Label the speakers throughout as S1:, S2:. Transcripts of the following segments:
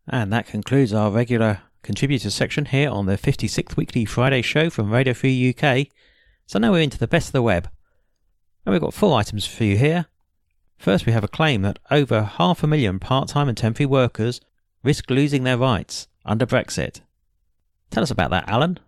S1: And that concludes our regular contributor section here on the 56th weekly Friday show from Radio Free UK. So now we're into the best of the web. And we've got 4 items for you here. First, we have a claim that over 500,000 part-time and temporary workers risk losing their rights under Brexit. Tell us about that, Alan.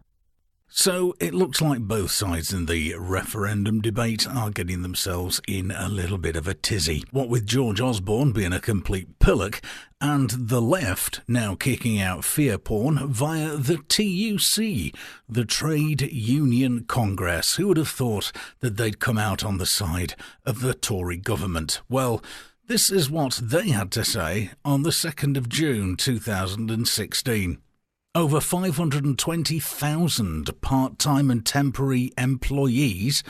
S2: So it looks like both sides in the referendum debate are getting themselves in a little bit of a tizzy. What with George Osborne being a complete pillock and the left now kicking out fear porn via the TUC, the Trade Union Congress. Who would have thought that they'd come out on the side of the Tory government? Well, this is what they had to say on the 2nd of June 2016. Over 520,000 part-time and temporary employees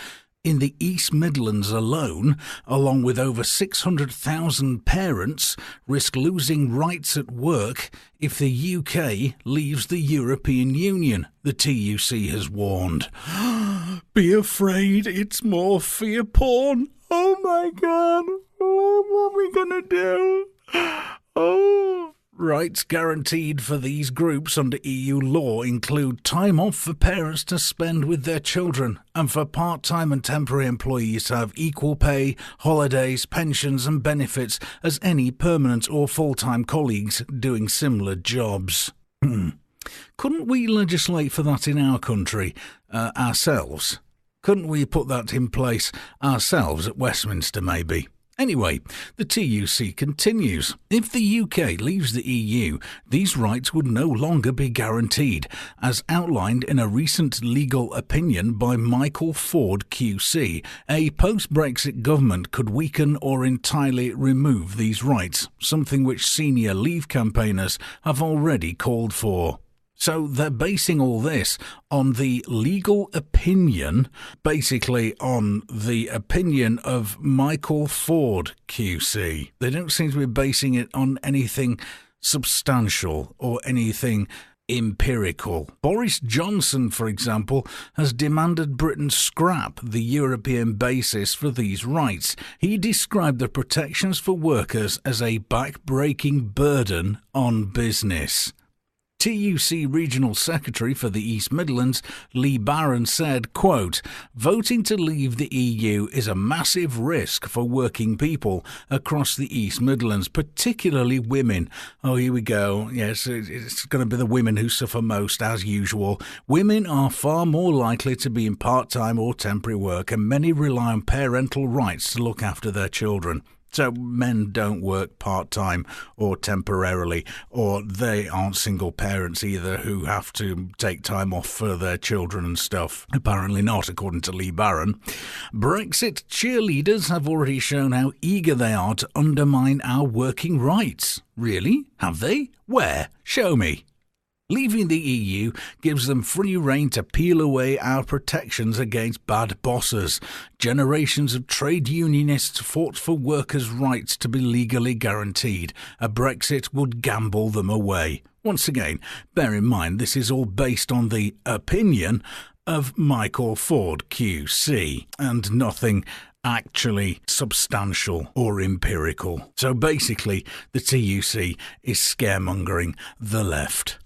S2: in the East Midlands alone, along with over 600,000 parents, risk losing rights at work if the UK leaves the European Union, the TUC has warned. Be afraid, it's more fear porn. Oh my God, what are we gonna do? Oh. Rights guaranteed for these groups under EU law include time off for parents to spend with their children and for part-time and temporary employees to have equal pay, holidays, pensions and benefits as any permanent or full-time colleagues doing similar jobs. Couldn't we legislate for that in our country ourselves? Couldn't we put that in place ourselves at Westminster maybe? Anyway, the TUC continues. If the UK leaves the EU, these rights would no longer be guaranteed, as outlined in a recent legal opinion by Michael Ford QC. A post-Brexit government could weaken or entirely remove these rights, something which senior Leave campaigners have already called for. So they're basing all this on the legal opinion, basically on the opinion of Michael Ford QC. They don't seem to be basing it on anything substantial or anything empirical. Boris Johnson, for example, has demanded Britain scrap the European basis for these rights. He described the protections for workers as a back-breaking burden on business. TUC Regional Secretary for the East Midlands, Lee Barron, said, quote, voting to leave the EU is a massive risk for working people across the East Midlands, particularly women. Oh, here we go. Yes, it's going to be the women who suffer most, as usual. Women are far more likely to be in part-time or temporary work, and many rely on parental rights to look after their children. So men don't work part-time or temporarily, or they aren't single parents either who have to take time off for their children and stuff. Apparently not, according to Lee Barron. Brexit cheerleaders have already shown how eager they are to undermine our working rights. Really? Have they? Where? Show me. Leaving the EU gives them free rein to peel away our protections against bad bosses. Generations of trade unionists fought for workers' rights to be legally guaranteed. A Brexit would gamble them away. Once again, bear in mind this is all based on the opinion of Michael Ford QC and nothing actually substantial or empirical. So basically, the TUC is scaremongering the left.